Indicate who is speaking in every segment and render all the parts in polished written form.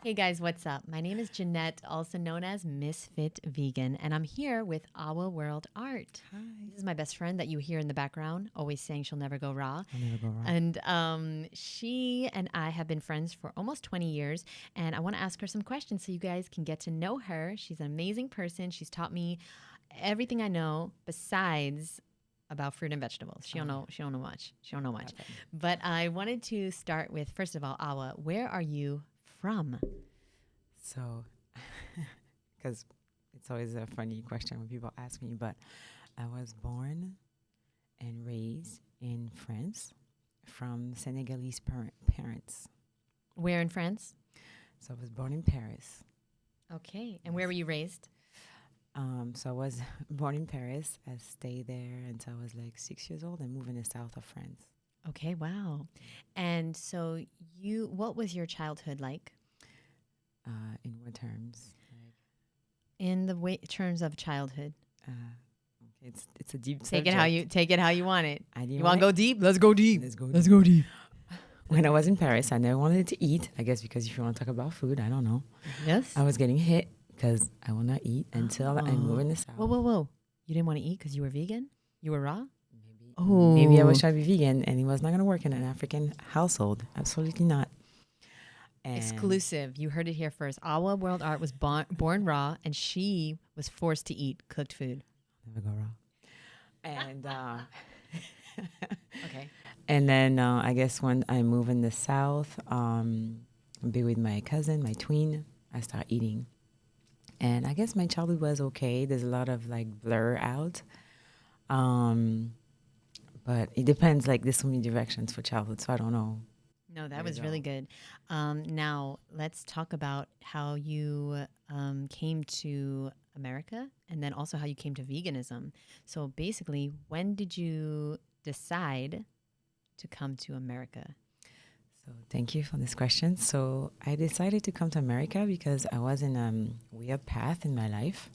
Speaker 1: Hey guys, what's up? My name is Jeanette, also known as Ms.FitVegan, and I'm here with AwaWorldArt.
Speaker 2: Hi.
Speaker 1: This is my best friend that you hear in the background, always saying she'll never go raw.
Speaker 2: I'll never go wrong.
Speaker 1: And she and I have been friends for almost 20 years, and I want to ask her some questions so you guys can get to know her. She's an amazing person. She's taught me everything I know besides about fruit and vegetables. She don't know much. She don't know much.
Speaker 2: Okay.
Speaker 1: But I wanted to start with, first of all, Awa, where are you from?
Speaker 2: So, because it's always a funny question when people ask me, but I was born and raised in France from Senegalese parents.
Speaker 1: Where in France?
Speaker 2: So I was born in Paris.
Speaker 1: Okay. And where were you raised?
Speaker 2: So I was born in Paris. I stayed there until I was like 6 years old and moved in the south of France.
Speaker 1: Okay, wow. And so what was your childhood like?
Speaker 2: In what terms? Like,
Speaker 1: In the terms of childhood.
Speaker 2: okay, it's a deep
Speaker 1: Take
Speaker 2: subject.
Speaker 1: Take it how you want it.
Speaker 2: I didn't
Speaker 1: You want to go deep? Let's go deep.
Speaker 2: Let's go
Speaker 1: Let's go deep.
Speaker 2: When I was in Paris, I never wanted to eat. I guess because if you want to talk about food, I don't know.
Speaker 1: Yes.
Speaker 2: I was getting hit because I will not eat until I move in the south.
Speaker 1: Whoa. You didn't want to eat because you were vegan? You were raw?
Speaker 2: Maybe I was trying to be vegan and it was not going to work in an African household. Absolutely not. And
Speaker 1: Exclusive. You heard it here first. AwaWorldArt was born raw, and she was forced to eat cooked food.
Speaker 2: never go wrong. And
Speaker 1: Okay.
Speaker 2: and then I guess when I move in the south, be with my cousin, my twin, I start eating. And I guess my childhood was okay. There's a lot of like blur out. But it depends. Like there's so many directions for childhood, so I don't know.
Speaker 1: No, that
Speaker 2: There you
Speaker 1: was really good. Now, let's talk about how you came to America and then also how you came to veganism. So basically, when did you decide to come to America?
Speaker 2: So thank you for this question. So I decided to come to America because I was in a weird path in my life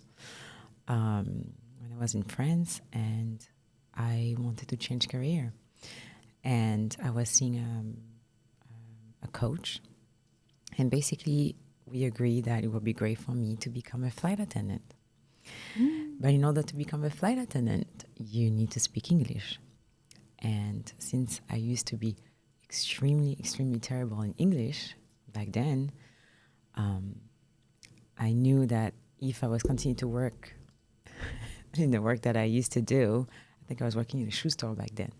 Speaker 2: when I was in France, and I wanted to change career. And I was seeing a coach, and basically we agreed that it would be great for me to become a flight attendant. But in order to become a flight attendant, you need to speak English. And since I used to be extremely terrible in English back then, I knew that if I was continuing to work in the work that I used to do, I think I was working in a shoe store back then.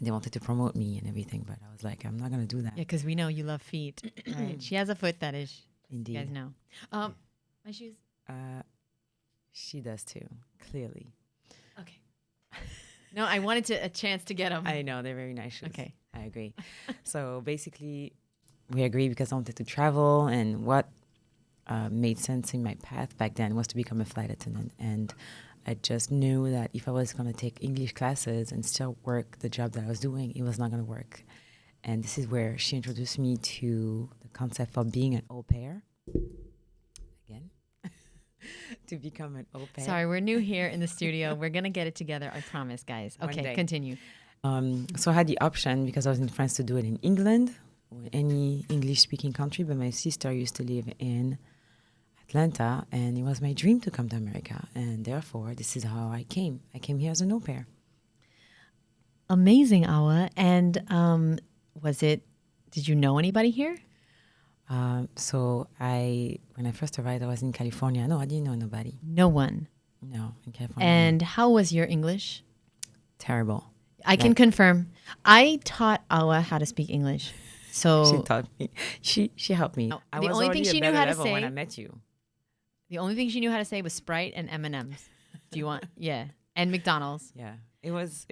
Speaker 2: They wanted to promote me and everything, but I was like, I'm not going to do that.
Speaker 1: Yeah, because we know you love feet. Right. She has a foot fetish.
Speaker 2: Indeed.
Speaker 1: You guys know. My shoes.
Speaker 2: She does too, clearly.
Speaker 1: Okay. No, I wanted a chance to get them.
Speaker 2: I know, they're very nice shoes.
Speaker 1: Okay.
Speaker 2: I agree. So basically, we agreed because I wanted to travel, and what made sense in my path back then was to become a flight attendant. And I just knew that if I was going to take English classes and still work the job that I was doing, it was not going to work. And this is where she introduced me to the concept of being an au pair. Again, to become an au pair.
Speaker 1: Sorry, we're new here in the studio. We're going to get it together. I promise, guys.
Speaker 2: One
Speaker 1: Okay,
Speaker 2: day.
Speaker 1: continue.
Speaker 2: So I had the option, because I was in France, to do it in England or any English-speaking country, but my sister used to live in Atlanta, and it was my dream to come to America, and therefore this is how I came. I came here as an au pair.
Speaker 1: Amazing, Awa. And did you know anybody here?
Speaker 2: So when I first arrived, I was in California. No, I didn't know nobody.
Speaker 1: No one.
Speaker 2: No, in California.
Speaker 1: And how was your English?
Speaker 2: Terrible.
Speaker 1: I can confirm. I taught Awa how to speak English. So
Speaker 2: She taught me. She helped me.
Speaker 1: No,
Speaker 2: I
Speaker 1: the
Speaker 2: was
Speaker 1: only thing
Speaker 2: already
Speaker 1: she
Speaker 2: a
Speaker 1: knew
Speaker 2: better
Speaker 1: how to
Speaker 2: level when
Speaker 1: say-
Speaker 2: I met you.
Speaker 1: the only thing she knew how to say was Sprite and M&Ms. Do you want? Yeah. And McDonald's,
Speaker 2: Yeah, it was.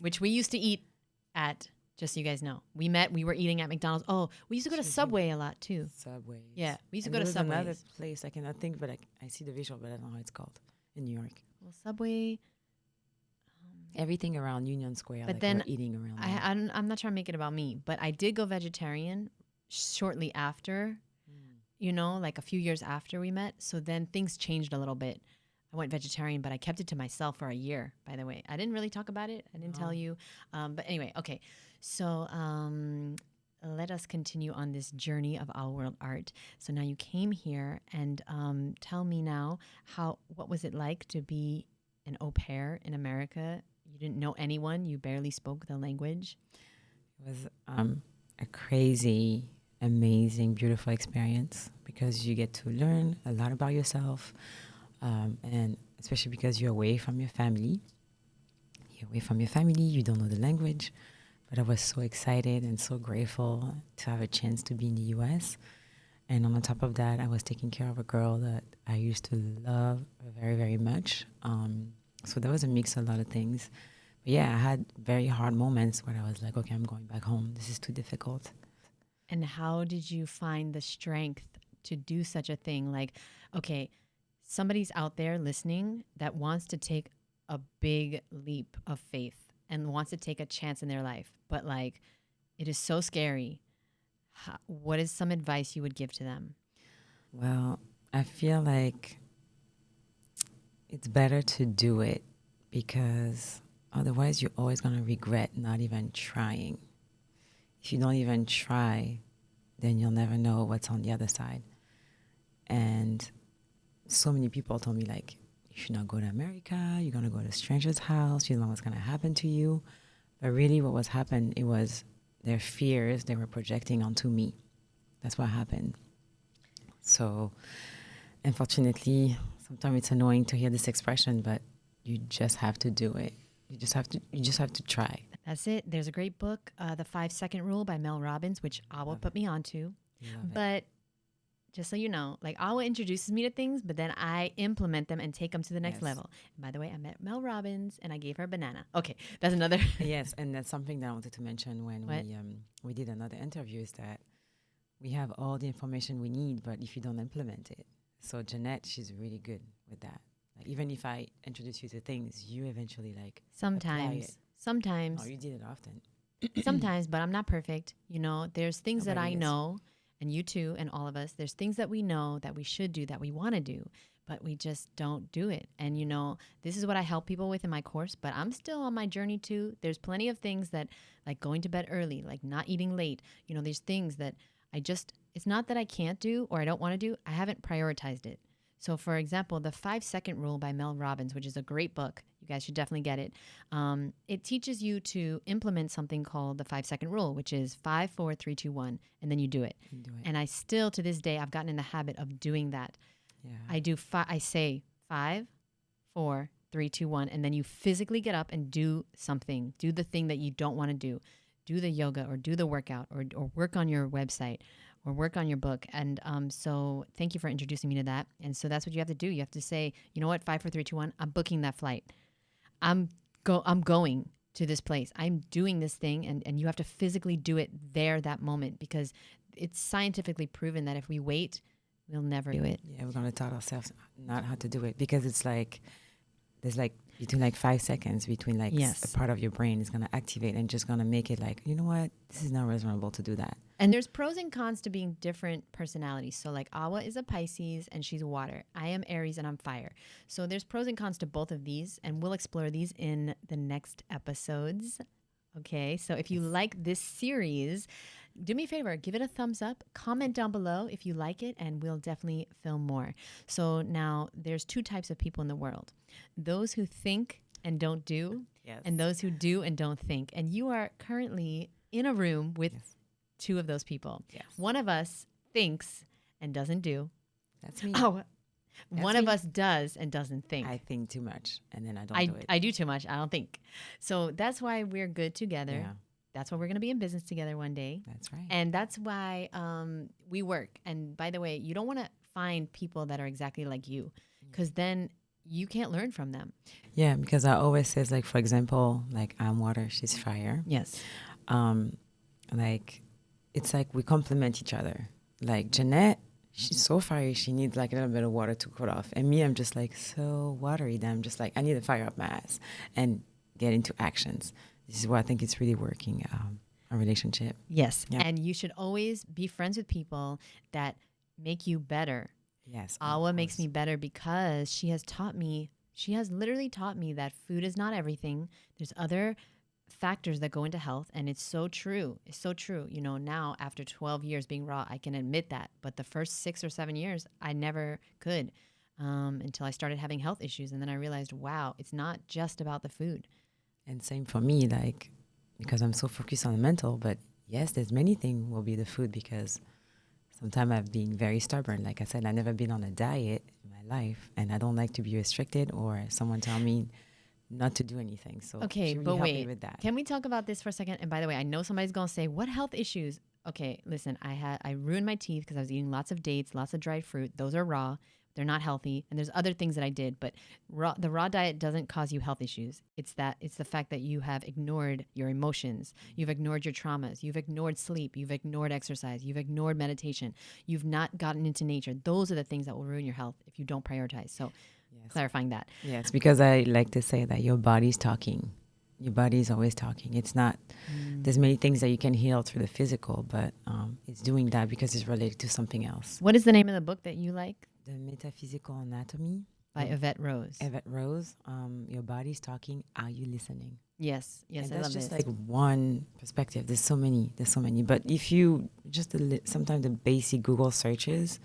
Speaker 1: which we used to eat at, just so you guys know. We were eating at McDonald's. Oh, we used to go to Subway a lot too.
Speaker 2: Subway.
Speaker 1: Yeah, we used to
Speaker 2: And
Speaker 1: go to
Speaker 2: there was another
Speaker 1: Subway.
Speaker 2: place I cannot think, but I see the visual, but I don't know how it's called in New York.
Speaker 1: Well, Subway.
Speaker 2: Everything around Union Square,
Speaker 1: But
Speaker 2: like
Speaker 1: then
Speaker 2: we're eating around there.
Speaker 1: I'm not trying to make it about me, but I did go vegetarian shortly after, like a few years after we met. So then things changed a little bit. I went vegetarian, but I kept it to myself for a year, by the way. I didn't really talk about it. I didn't tell you. But anyway, okay. So let us continue on this journey of AwaWorldArt. So now you came here, and tell me now, what was it like to be an au pair in America? You didn't know anyone. You barely spoke the language.
Speaker 2: It was a crazy, amazing, beautiful experience because you get to learn a lot about yourself, and especially because you're away from your family. You're away from your family, you don't know the language. But I was so excited and so grateful to have a chance to be in the US. And on top of that, I was taking care of a girl that I used to love very, very much. So there was a mix of a lot of things. But yeah, I had very hard moments where I was like, okay, I'm going back home. This is too difficult.
Speaker 1: And how did you find the strength to do such a thing? Like, okay, somebody's out there listening that wants to take a big leap of faith and wants to take a chance in their life, but like it is so scary. What is some advice you would give to them?
Speaker 2: Well, I feel like it's better to do it because otherwise you're always going to regret not even trying. If you don't even try, then you'll never know what's on the other side. And so many people told me, like, you should not go to America. You're going to go to a stranger's house. You don't know what's going to happen to you. But really what was happening, it was their fears they were projecting onto me. That's what happened. So, unfortunately, sometimes it's annoying to hear this expression, but you just have to do it. You just have to try.
Speaker 1: That's it. There's a great book, The 5-Second Rule by Mel Robbins, which Awa put me onto. But just so you know, like Awa introduces me to things, but then I implement them and take them to the next level. And by the way, I met Mel Robbins and I gave her a banana. Okay, that's another.
Speaker 2: Yes, and that's something that I wanted to mention when we did another interview is that we have all the information we need, but if you don't implement it. So Jeanette, she's really good with that. Like even if I introduce you to things, you eventually like
Speaker 1: Sometimes.
Speaker 2: Oh, you did it often.
Speaker 1: Sometimes, but I'm not perfect. You know, there's things that I know, and you too, and all of us, there's things that we know that we should do, that we want to do, but we just don't do it. And, you know, this is what I help people with in my course, but I'm still on my journey too. There's plenty of things that, like going to bed early, like not eating late. You know, there's things that it's not that I can't do or I don't want to do. I haven't prioritized it. So, for example, the 5-Second Rule by Mel Robbins, which is a great book. You guys should definitely get it. It teaches you to implement something called the 5-Second Rule, which is 5, 4, 3, 2, 1, and then you do it. And I still, to this day, I've gotten in the habit of doing that. Yeah. I say 5, 4, 3, 2, 1, and then you physically get up and do something. Do the thing that you don't want to do. Do the yoga or do the workout or work on your website or work on your book. And so thank you for introducing me to that. And so that's what you have to do. You have to say, you know what, 5, 4, 3, 2, 1, I'm booking that flight. I'm going to this place. I'm doing this thing. And you have to physically do it there, that moment, because it's scientifically proven that if we wait, we'll never do it.
Speaker 2: Yeah, we're going to tell ourselves not how to do it because it's like, there's like between like 5 seconds between like a part of your brain is going to activate and just going to make it like, you know what, this is not reasonable to do that.
Speaker 1: And there's pros and cons to being different personalities. So like Awa is a Pisces and she's water. I am Aries and I'm fire. So there's pros and cons to both of these, and we'll explore these in the next episodes. Okay, so if you like this series, do me a favor, give it a thumbs up, comment down below if you like it, and we'll definitely film more. So now there's 2 types of people in the world. Those who think and don't do, and those who do and don't think. And you are currently in a room with 2 of those people. Yes. One of us thinks and doesn't do.
Speaker 2: That's me.
Speaker 1: Oh, one of us does and doesn't think.
Speaker 2: I think too much, and then I don't do it.
Speaker 1: I do too much. I don't think. So that's why we're good together.
Speaker 2: Yeah.
Speaker 1: That's why we're going to be in business together one day.
Speaker 2: That's right.
Speaker 1: And that's why we work. And by the way, you don't want to find people that are exactly like you, because then you can't learn from them.
Speaker 2: Yeah, because I always says, like, for example, like I'm water, she's fire.
Speaker 1: Yes.
Speaker 2: Like, it's like we complement each other. Like Jeanette, she's so fiery, she needs like a little bit of water to cool off. And me, I'm just like so watery that I'm just like, I need to fire up my ass and get into actions. This is why I think it's really working, our relationship.
Speaker 1: Yes. Yeah. And you should always be friends with people that make you better.
Speaker 2: Yes.
Speaker 1: Awa makes me better because she has literally taught me that food is not everything. There's other factors that go into health, and it's so true. It's so true. You know, now after 12 years being raw, I can admit that. But the first 6 or 7 years, I never could until I started having health issues. And then I realized, wow, it's not just about the food.
Speaker 2: And same for me, like, because I'm so focused on the mental, but yes, there's many things will be the food because sometimes I've been very stubborn. Like I said, I've never been on a diet in my life, and I don't like to be restricted or someone tell me not to do anything. So
Speaker 1: Okay,
Speaker 2: she really
Speaker 1: but
Speaker 2: helped me
Speaker 1: wait,
Speaker 2: with that.
Speaker 1: can we talk about this for a second? And by the way, I know somebody's gonna say, "What health issues?" Okay, listen, I ruined my teeth because I was eating lots of dates, lots of dried fruit. Those are raw. They're not healthy, and there's other things that I did. But the raw diet doesn't cause you health issues. It's the fact that you have ignored your emotions, you've ignored your traumas, you've ignored sleep, you've ignored exercise, you've ignored meditation, you've not gotten into nature. Those are the things that will ruin your health if you don't prioritize. So
Speaker 2: Yes.
Speaker 1: clarifying that.
Speaker 2: Yes, because I like to say that your body's talking. Your body is always talking. It's not, there's many things that you can heal through the physical, but it's doing that because it's related to something else.
Speaker 1: What is the name of the book that you like?
Speaker 2: The metaphysical anatomy
Speaker 1: By Yvette Rose.
Speaker 2: Yvette Rose. Your body's talking. Are you listening?
Speaker 1: Yes,
Speaker 2: And
Speaker 1: I
Speaker 2: that's
Speaker 1: love
Speaker 2: just
Speaker 1: this.
Speaker 2: like one perspective. There's so many. But if you just sometimes the basic Google searches,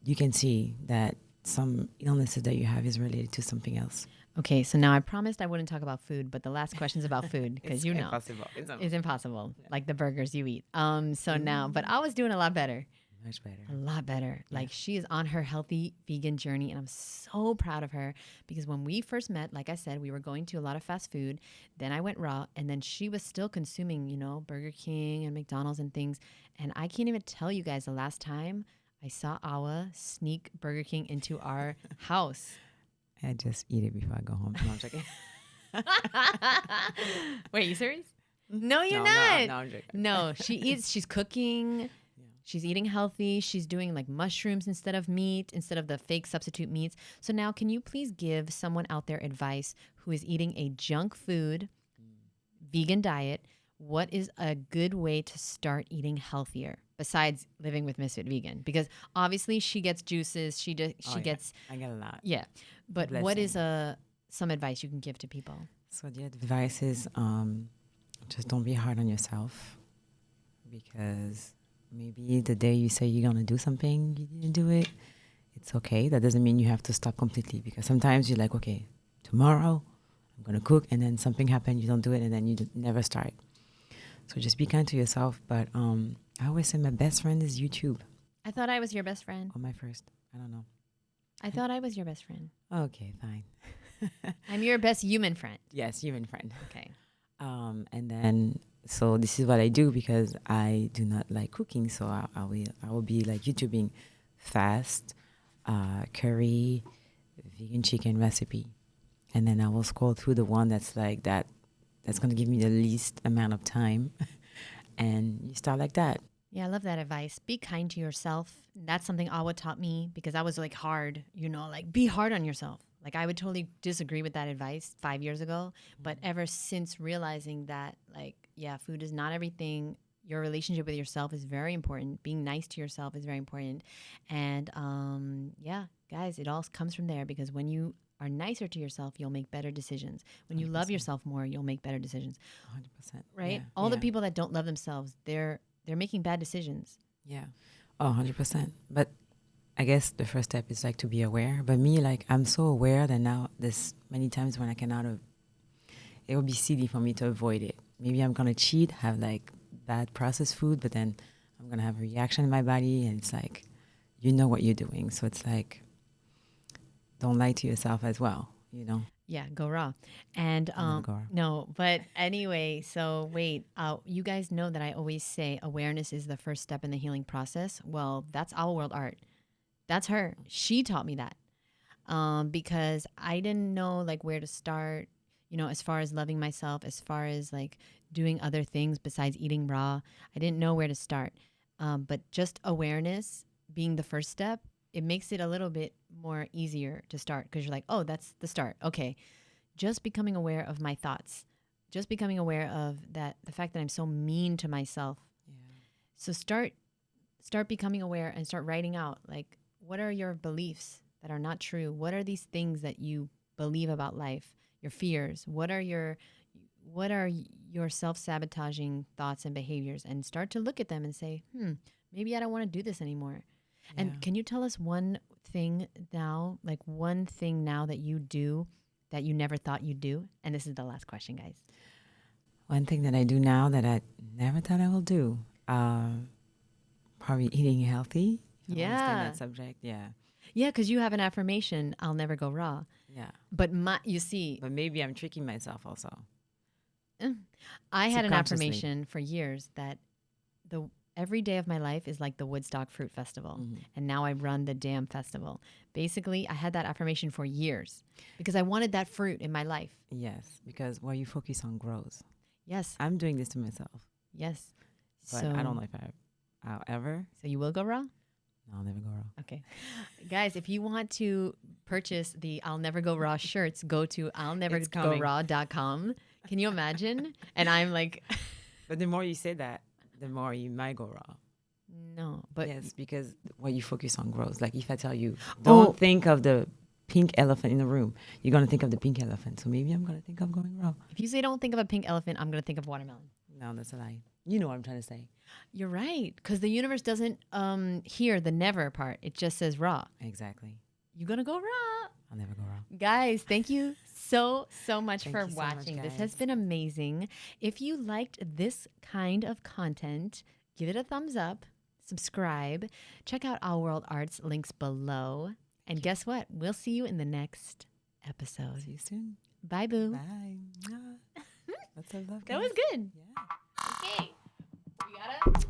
Speaker 2: you can see that some illnesses that you have is related to something else.
Speaker 1: Okay, so now I promised I wouldn't talk about food, but the last question's about food because you know
Speaker 2: Impossible.
Speaker 1: it's impossible, like the burgers you eat. So now, but I was doing a lot better.
Speaker 2: Much better.
Speaker 1: A lot better.
Speaker 2: Yeah.
Speaker 1: Like she is on her healthy vegan journey, and I'm so proud of her because when we first met, like I said, we were going to a lot of fast food. Then I went raw, and then she was still consuming, you know, Burger King and McDonald's and things. And I can't even tell you guys the last time I saw Awa sneak Burger King into our house.
Speaker 2: I just eat it before I go home. No, I'm joking.
Speaker 1: Wait, you serious? No, you're
Speaker 2: No,
Speaker 1: not.
Speaker 2: no, I'm joking.
Speaker 1: No, she eats. She's cooking. She's eating healthy. She's doing like mushrooms instead of meat, instead of the fake substitute meats. So now, can you please give someone out there advice who is eating a junk food, vegan diet? What is a good way to start eating healthier besides living with Ms.FitVegan? Because obviously she gets juices. She gets
Speaker 2: I get a lot.
Speaker 1: yeah. But what is some advice you can give to people?
Speaker 2: So the advice is just don't be hard on yourself because maybe the day you say you're going to do something, you didn't do it. It's okay. That doesn't mean you have to stop completely because sometimes you're like, okay, tomorrow I'm going to cook and then something happened, you don't do it and then you never start. So just be kind to yourself. But I always say my best friend is YouTube.
Speaker 1: I thought I was your best friend.
Speaker 2: Or my first. I don't know.
Speaker 1: I thought I was your best friend.
Speaker 2: Okay, fine.
Speaker 1: I'm your best human friend.
Speaker 2: Yes, human friend.
Speaker 1: Okay.
Speaker 2: And then, so this is what I do because I do not like cooking. So I will be like YouTubing fast, curry, vegan chicken recipe. And then I will scroll through the one that's like that's going to give me the least amount of time. And you start like that.
Speaker 1: Yeah, I love that advice. Be kind to yourself. That's something Awa taught me because I was like hard, you know, like be hard on yourself. Like I would totally disagree with that advice 5 years ago. But ever since realizing that, like, yeah, food is not everything. Your relationship with yourself is very important. Being nice to yourself is very important. And yeah, guys, it all comes from there because when you are nicer to yourself, you'll make better decisions. When you
Speaker 2: 100%.
Speaker 1: love yourself more, you'll make better decisions.
Speaker 2: 100%.
Speaker 1: Right?
Speaker 2: Yeah,
Speaker 1: All the
Speaker 2: yeah.
Speaker 1: people that don't love themselves, they're making bad decisions.
Speaker 2: Yeah. Oh, 100%. But I guess the first step is like to be aware. But me, like, I'm so aware that now there's many times when I cannot, it would be silly for me to avoid it. Maybe I'm going to cheat, have like bad processed food, but then I'm going to have a reaction in my body. And it's like, you know what you're doing. So it's like, don't lie to yourself as well, you know?
Speaker 1: Yeah, go raw. And
Speaker 2: Go raw.
Speaker 1: no, but anyway, so wait, you guys know that I always say awareness is the first step in the healing process. Well, that's AwaWorldArt. That's her. She taught me that because I didn't know like where to start, you know, as far as loving myself, as far as like doing other things besides eating raw. I didn't know where to start. But just awareness being the first step, it makes it a little bit more easier to start because you're like, oh, that's the start. Okay. Just becoming aware of my thoughts, just becoming aware of that, the fact that I'm so mean to myself.
Speaker 2: Yeah.
Speaker 1: So start becoming aware and start writing out like, what are your beliefs that are not true? What are these things that you believe about life? Your fears? What what are your self-sabotaging thoughts and behaviors, and start to look at them and say, maybe I don't want to do this anymore.
Speaker 2: Yeah.
Speaker 1: And can you tell us one thing now, like one thing now that you do that you never thought you'd do? And this is the last question, guys.
Speaker 2: One thing that I do now that I never thought I will do, probably eating healthy. If I understand
Speaker 1: Yeah.
Speaker 2: that subject. Yeah.
Speaker 1: Yeah, because you have an affirmation, I'll never go raw.
Speaker 2: Yeah.
Speaker 1: But you see,
Speaker 2: But maybe I'm tricking myself also.
Speaker 1: I had an
Speaker 2: Subconsciously.
Speaker 1: affirmation for years that every day of my life is like the Woodstock Fruit Festival. And now I run the damn festival. Basically, I had that affirmation for years because I wanted that fruit in my life.
Speaker 2: Yes, because what you focus on grows.
Speaker 1: Yes.
Speaker 2: I'm doing this to myself.
Speaker 1: Yes.
Speaker 2: But I don't know if I'll ever.
Speaker 1: So you will go raw?
Speaker 2: No, I'll never go raw.
Speaker 1: Okay. Guys, if you want to purchase the I'll Never Go Raw shirts, go to I'llNeverGoRaw.com. Can you imagine? And I'm like...
Speaker 2: But the more you say that, the more you might go raw.
Speaker 1: No, but...
Speaker 2: Yes, because what you focus on grows. Like if I tell you, don't think of the pink elephant in the room, you're going to think of the pink elephant. So maybe I'm going to think of going raw.
Speaker 1: If you say don't think of a pink elephant, I'm going to think of watermelon.
Speaker 2: No, that's a lie. You know what I'm trying to say.
Speaker 1: You're right. Because the universe doesn't hear the never part. It just says raw.
Speaker 2: Exactly.
Speaker 1: You're going to go raw.
Speaker 2: I'll never go raw.
Speaker 1: Guys, thank you so much
Speaker 2: Thank
Speaker 1: for
Speaker 2: you so
Speaker 1: watching.
Speaker 2: much,
Speaker 1: This
Speaker 2: guys.
Speaker 1: has been amazing. If you liked this kind of content, give it a thumbs up, subscribe, check out AwaWorldArt's links below. And guess what? We'll see you in the next episode.
Speaker 2: See you soon.
Speaker 1: Bye, boo.
Speaker 2: Bye. Lots of love,
Speaker 1: That was
Speaker 2: guys.
Speaker 1: good.
Speaker 2: Yeah.
Speaker 1: Okay. We gotta...